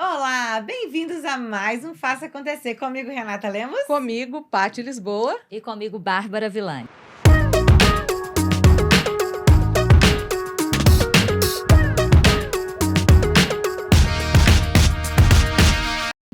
Olá, bem-vindos a mais um Faça Acontecer. Comigo, Renata Lemos. Comigo, Paty Lisboa. E comigo, Bárbara Villani.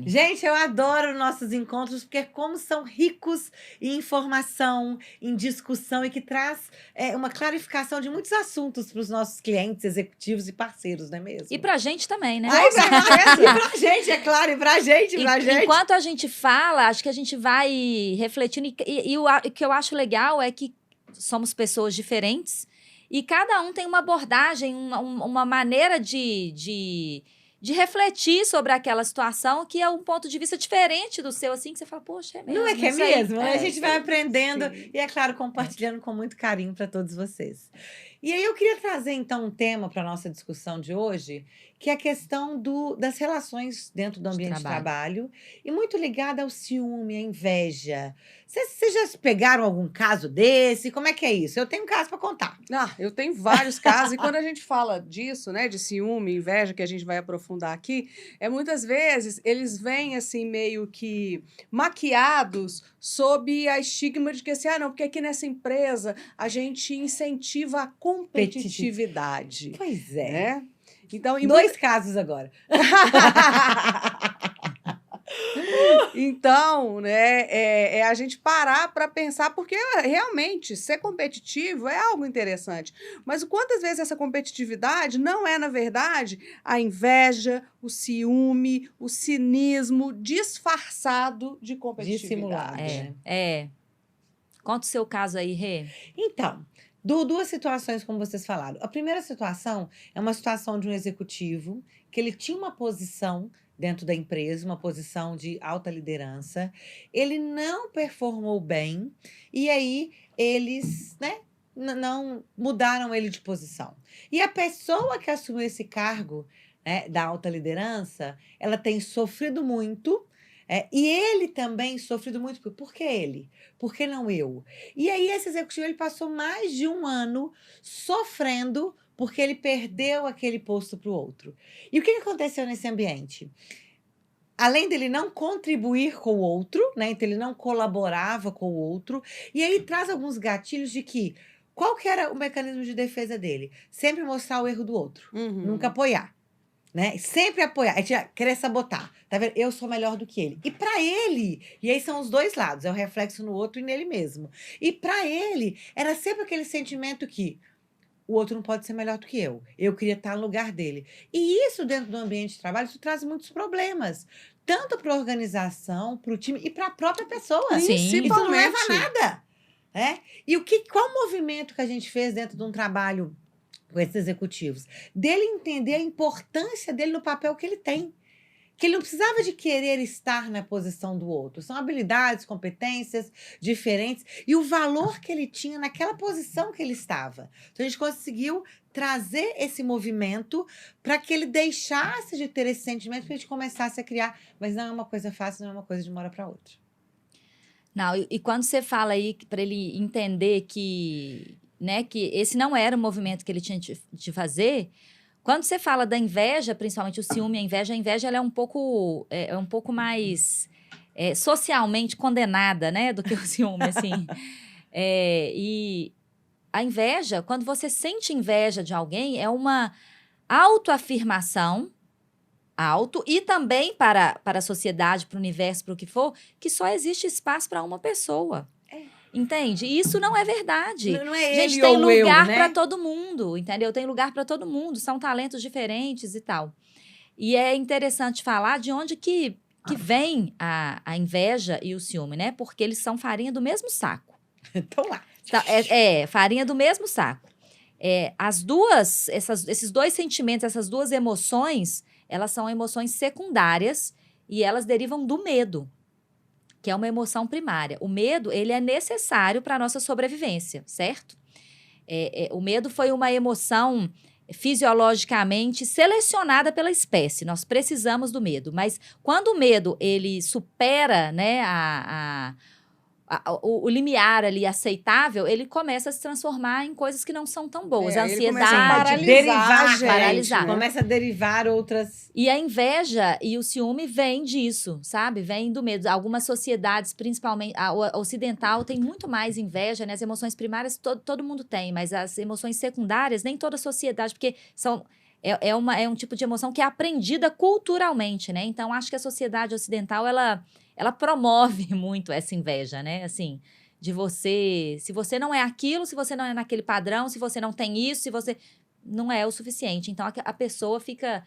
Gente, eu adoro nossos encontros, porque como são ricos em informação, em discussão e que traz uma clarificação de muitos assuntos para os nossos clientes, executivos e parceiros, não é mesmo? E pra gente também, né? E pra gente, é claro, e pra gente. Enquanto a gente fala, acho que a gente vai refletindo. E o que eu acho legal é que somos pessoas diferentes e cada um tem uma abordagem, uma maneira de refletir sobre aquela situação que é um ponto de vista diferente do seu, assim, que você fala, poxa, é mesmo. Não é que é mesmo? A gente vai aprendendo sim. e, é claro, compartilhando com muito carinho para todos vocês. E aí eu queria trazer, então, um tema para a nossa discussão de hoje, que é a questão das relações dentro do ambiente de trabalho e muito ligada ao ciúme, à inveja. Vocês já pegaram algum caso desse? Como é que é isso? Eu tenho um caso para contar. Eu tenho vários casos, e quando a gente fala disso, né, de ciúme, inveja, que a gente vai aprofundar aqui, muitas vezes eles vêm assim meio que maquiados sob a estigma de que assim, não, porque aqui nessa empresa a gente incentiva a competitividade. Pois é. Né? Então, dois casos agora. Então, né, a gente parar para pensar, porque realmente ser competitivo é algo interessante. Mas quantas vezes essa competitividade não é, na verdade, a inveja, o ciúme, o cinismo disfarçado de competitividade? Dissimulado. Conta o seu caso aí, Rê. Então, duas situações, como vocês falaram. A primeira situação é uma situação de um executivo que ele tinha uma posição dentro da empresa, uma posição de alta liderança. Ele não performou bem e aí eles, né, não mudaram ele de posição. E a pessoa que assumiu esse cargo, né, da alta liderança, ela tem sofrido muito. E ele também sofrido muito. Por que ele? Por que não eu? E aí esse executivo ele passou mais de um ano sofrendo porque ele perdeu aquele posto para o outro. E o que aconteceu nesse ambiente? Além dele não contribuir com o outro, né? Então ele não colaborava com o outro. E aí traz alguns gatilhos de que qual que era o mecanismo de defesa dele? Sempre mostrar o erro do outro, nunca apoiar. Né? Sempre apoiar, querer sabotar, tá vendo? Eu sou melhor do que ele. E para ele, e aí são os dois lados, é o reflexo no outro e nele mesmo. E para ele, era sempre aquele sentimento que o outro não pode ser melhor do que eu queria estar no lugar dele. E isso dentro do ambiente de trabalho, isso traz muitos problemas. Tanto para a organização, para o time e para a própria pessoa. Sim. Isso não leva a nada. E qual movimento que a gente fez dentro de um trabalho com esses executivos? Dele entender a importância dele no papel que ele tem. Que ele não precisava de querer estar na posição do outro. São habilidades, competências diferentes e o valor que ele tinha naquela posição que ele estava. Então, a gente conseguiu trazer esse movimento para que ele deixasse de ter esse sentimento, para a gente começasse a criar. Mas não é uma coisa fácil, não é uma coisa de uma hora para outra. Não, e quando você fala aí para ele entender que, né, que esse não era o movimento que ele tinha de fazer... Quando você fala da inveja, principalmente o ciúme, a inveja ela é um pouco mais socialmente condenada, né, do que o ciúme, assim. E a inveja, quando você sente inveja de alguém, é uma autoafirmação, e também para a sociedade, para o universo, para o que for, que só existe espaço para uma pessoa. Entende? E isso não é verdade. Não é gente, ele tem ou lugar né? para todo mundo, entendeu? Tem lugar para todo mundo, são talentos diferentes e tal. E é interessante falar de onde que vem a inveja e o ciúme, né? Porque eles são farinha do mesmo saco. Então lá. Farinha do mesmo saco. Esses dois sentimentos, essas duas emoções, elas são emoções secundárias e elas derivam do medo, que é uma emoção primária. O medo, ele é necessário para a nossa sobrevivência, certo? O medo foi uma emoção fisiologicamente selecionada pela espécie. Nós precisamos do medo. Mas quando o medo, ele supera, né, o limiar ali aceitável, ele começa a se transformar em coisas que não são tão boas. A Ele começa a ansiedade, paralisar, gente, paralisar. né? Começa a derivar outras... E a inveja e o ciúme vêm disso, sabe? Vem do medo. Algumas sociedades, principalmente a ocidental, tem muito mais inveja, né? As emoções primárias todo mundo tem, mas as emoções secundárias, nem toda sociedade, porque é um tipo de emoção que é aprendida culturalmente, né? Então, acho que a sociedade ocidental, ela promove muito essa inveja, né? Assim, de você... Se você não é aquilo, se você não é naquele padrão, se você não tem isso, se você... Não é o suficiente. Então, a pessoa fica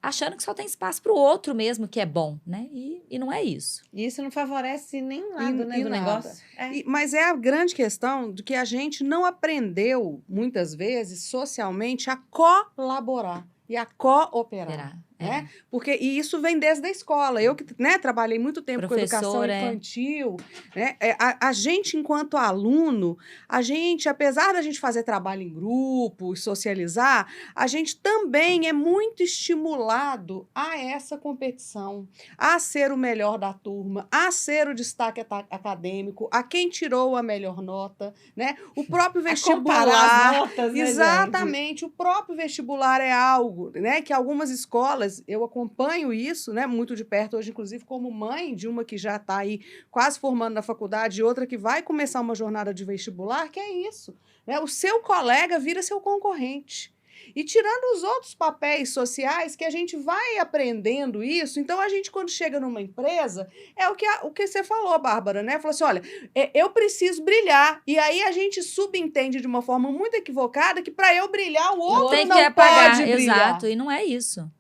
achando que só tem espaço para o outro mesmo, que é bom, né? E não é isso. E isso não favorece nenhum lado, né, do nada. negócio. Mas é a grande questão de que a gente não aprendeu, muitas vezes, socialmente, a colaborar e a cooperar. Né? Porque, e isso vem desde a escola. Eu que, né, trabalhei muito tempo com educação infantil, né? A gente, enquanto aluno, apesar da gente fazer trabalho em grupo e socializar, a gente também é muito estimulado a essa competição, a ser o melhor da turma, a ser o destaque acadêmico, a quem tirou a melhor nota, né? O próprio vestibular. Comparar as notas, né, exatamente, gente? o próprio vestibular é algo, né, que algumas escolas, eu acompanho isso, né, muito de perto hoje, inclusive como mãe de uma que já está aí quase formando na faculdade e outra que vai começar uma jornada de vestibular, que é isso, né? O seu colega vira seu concorrente. E tirando os outros papéis sociais que a gente vai aprendendo isso, então a gente, quando chega numa empresa, é o que você falou, Bárbara, né? Falou assim, olha, eu preciso brilhar. E aí a gente subentende de uma forma muito equivocada que para eu brilhar, o outro não pode brilhar. Exato, e não é isso.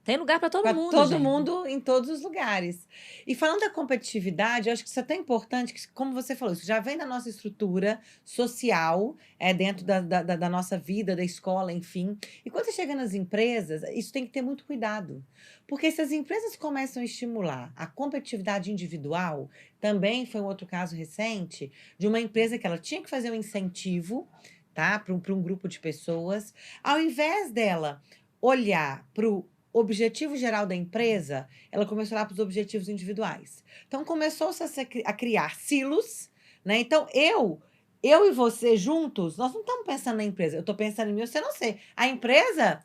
Tem lugar para todo mundo, Todo gente. mundo, em todos os lugares. E falando da competitividade, eu acho que isso é tão importante, que, como você falou, isso já vem da nossa estrutura social, dentro da nossa vida, da escola, enfim. E quando você chega nas empresas, isso tem que ter muito cuidado. Porque se as empresas começam a estimular a competitividade individual, também foi um outro caso recente, de uma empresa que ela tinha que fazer um incentivo, tá, para um grupo de pessoas, ao invés dela olhar para o objetivo geral da empresa, ela começou a olhar para os objetivos individuais. Então, começou-se a criar silos, né? Então, eu e você juntos, nós não estamos pensando na empresa. Eu estou pensando em mim, você não sei. A empresa,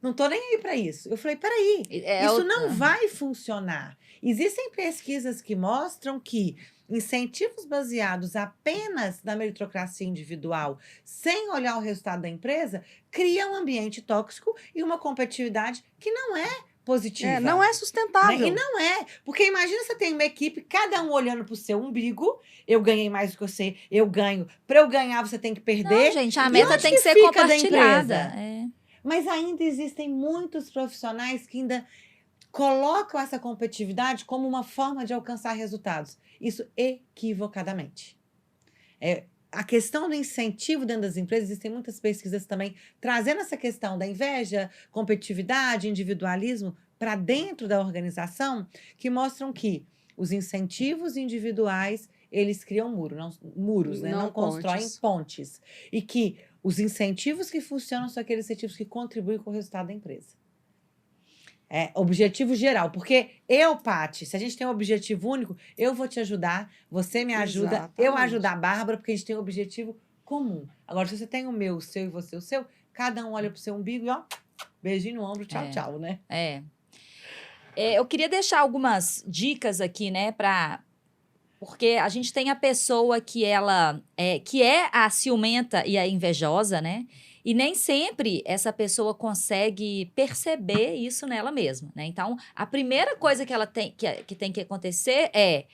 não estou nem aí para isso. Eu falei, peraí, isso não vai funcionar. Existem pesquisas que mostram que incentivos baseados apenas na meritocracia individual, sem olhar o resultado da empresa, cria um ambiente tóxico e uma competitividade que não é positiva. Não é sustentável. Né? E não é. Porque imagina você tem uma equipe, cada um olhando para o seu umbigo, eu ganhei mais do que você, eu ganho. Para eu ganhar, você tem que perder. Não, gente, a meta tem que ser compartilhada. Mas ainda existem muitos profissionais que ainda colocam essa competitividade como uma forma de alcançar resultados. Isso equivocadamente. A questão do incentivo dentro das empresas, existem muitas pesquisas também trazendo essa questão da inveja, competitividade, individualismo para dentro da organização, que mostram que os incentivos individuais, eles criam muros, né? Não constroem pontes. E que os incentivos que funcionam são aqueles incentivos que contribuem com o resultado da empresa. Objetivo geral, porque Paty, se a gente tem um objetivo único, eu vou te ajudar, você me ajuda, exatamente, eu ajudo a Bárbara, porque a gente tem um objetivo comum. Agora, se você tem o meu, o seu e você o seu, cada um olha pro seu umbigo e ó, beijinho no ombro, tchau, tchau, né? Eu queria deixar algumas dicas aqui, né, porque a gente tem a pessoa que é a ciumenta e a invejosa, né? E nem sempre essa pessoa consegue perceber isso nela mesma, né? Então, a primeira coisa que ela tem que acontecer é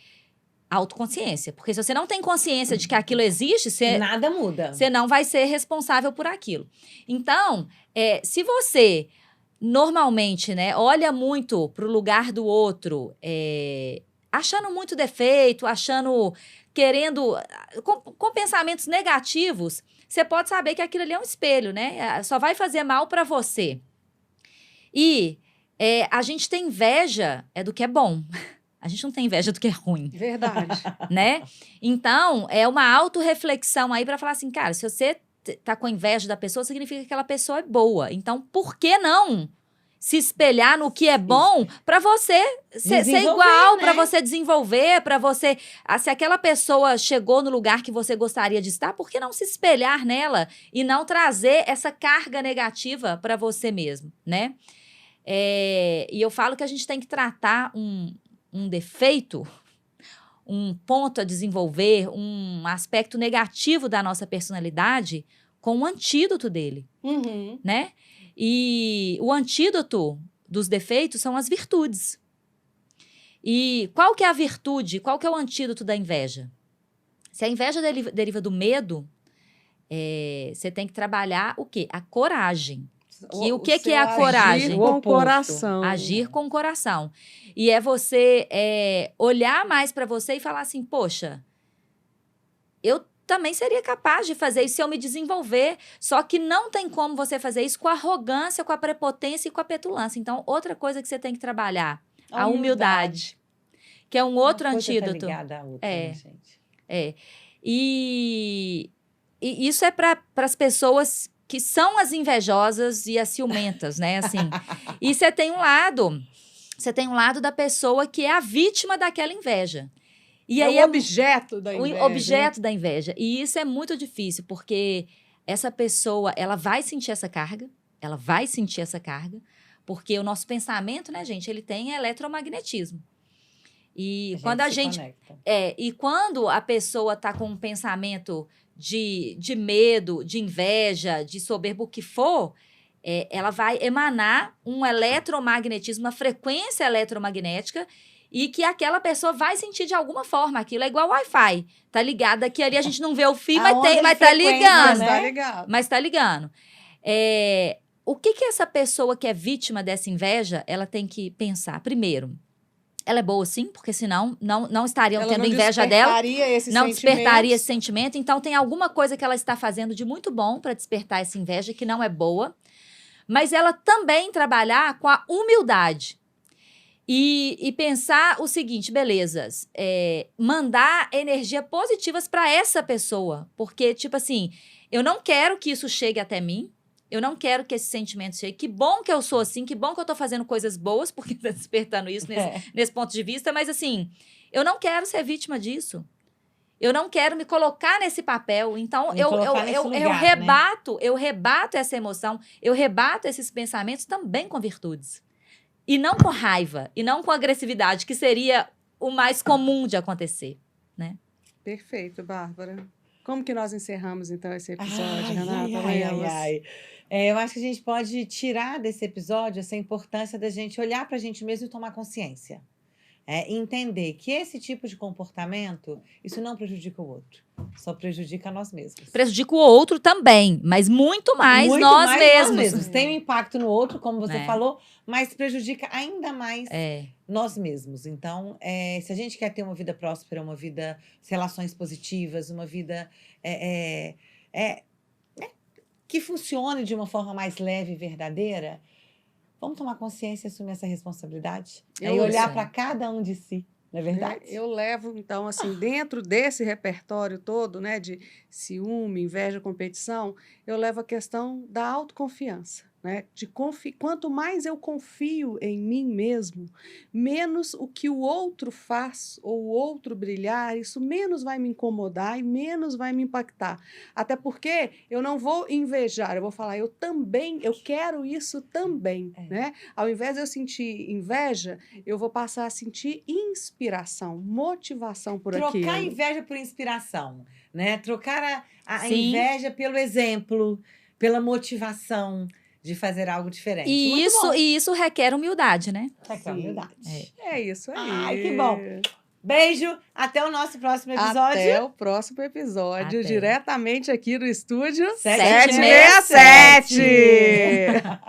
autoconsciência. Porque se você não tem consciência de que aquilo existe, nada muda. Você não vai ser responsável por aquilo. Então, se você normalmente, né, olha muito para o lugar do outro, achando muito defeito, querendo, com pensamentos negativos, você pode saber que aquilo ali é um espelho, né? Só vai fazer mal para você. E a gente tem inveja do que é bom. A gente não tem inveja do que é ruim. Verdade. Né? Então, é uma autorreflexão aí para falar assim, cara, se você tá com inveja da pessoa, significa que aquela pessoa é boa. Então, por que não se espelhar no que é bom para você ser Desenvolver, igual, né? para você desenvolver, para você... se aquela pessoa chegou no lugar que você gostaria de estar, por que não se espelhar nela e não trazer essa carga negativa para você mesmo, né? E eu falo que a gente tem que tratar um defeito, um ponto a desenvolver, um aspecto negativo da nossa personalidade com um antídoto dele, Uhum. né? E o antídoto dos defeitos são as virtudes. E qual que é a virtude? Qual que é o antídoto da inveja? Se a inveja deriva do medo, você tem que trabalhar o quê? A coragem. O que é a seu coragem? Agir O com o oposto. coração. Agir com o coração. E é você olhar mais para você e falar assim, poxa, eu também seria capaz de fazer isso se eu me desenvolver. Só que não tem como você fazer isso com a arrogância, com a prepotência e com a petulância. Então, outra coisa que você tem que trabalhar, a humildade. Que é um outro Uma coisa antídoto. Tá ligada à outra, É. né, gente? E isso é para as pessoas que são as invejosas e as ciumentas, né? Assim. E você tem um lado da pessoa que é a vítima daquela inveja. E aí o objeto da inveja. o objeto da inveja. E isso é muito difícil, porque essa pessoa, ela vai sentir essa carga, porque o nosso pensamento, né, gente, ele tem A eletromagnetismo. E gente quando a se gente conecta. e quando a pessoa está com um pensamento de medo, de inveja, de soberba, o que for, ela vai emanar um eletromagnetismo, uma frequência eletromagnética, e que aquela pessoa vai sentir de alguma forma aquilo. É igual Wi-Fi. Tá ligado? Aqui ali a gente não vê o fio, A onda de mas tá frequência, ligando. né? Tá ligado. Mas tá ligando. O que essa pessoa que é vítima dessa inveja, ela tem que pensar? Primeiro, ela é boa sim, porque senão não estariam Ela tendo não inveja dela. Não despertaria esse sentimento. sentimento. Então, tem alguma coisa que ela está fazendo de muito bom para despertar essa inveja, que não é boa. Mas ela também trabalhar com a humildade. E pensar o seguinte, beleza, mandar energia positivas para essa pessoa. Porque, tipo assim, eu não quero que isso chegue até mim. Eu não quero que esse sentimento chegue. Que bom que eu sou assim, que bom que eu tô fazendo coisas boas, porque tá despertando isso nesse ponto de vista. Mas, assim, eu não quero ser vítima disso. Eu não quero me colocar nesse papel. Então, Me colocar nesse lugar, eu rebato essa emoção, eu rebato esses pensamentos também com virtudes. E não com raiva, e não com agressividade, que seria o mais comum de acontecer, né? Perfeito, Bárbara. Como que nós encerramos, então, esse episódio, Renata? Ai. Eu acho que a gente pode tirar desse episódio essa importância da gente olhar pra gente mesmo e tomar consciência. Entender que esse tipo de comportamento, isso não prejudica o outro. Só prejudica nós mesmos. Prejudica o outro também, mas muito mais Muito nós mais mesmos. Tem um impacto no outro, como você É. falou, mas prejudica ainda mais É. nós mesmos. Então, se a gente quer ter uma vida próspera, uma vida, relações positivas, uma vida que funcione de uma forma mais leve e verdadeira, vamos tomar consciência e assumir essa responsabilidade. E olhar sei. para cada um de si, não é verdade? Eu levo, então, assim, dentro desse repertório todo, né, de ciúme, inveja, competição, eu levo a questão da autoconfiança, né? Quanto mais eu confio em mim mesmo, menos o que o outro faz ou o outro brilhar, isso menos vai me incomodar e menos vai me impactar. Até porque eu não vou invejar, eu vou falar, eu quero isso também, né? Ao invés de eu sentir inveja, eu vou passar a sentir inspiração, motivação por aquilo. Trocar a inveja por inspiração, né? Trocar a Sim. inveja pelo exemplo, pela motivação de fazer algo diferente. E Muito bom. isso requer humildade, né? Requer humildade. É isso aí. Ai, que bom. Beijo, até o nosso próximo episódio. Até o próximo episódio, Até. diretamente aqui do estúdio 767. 767.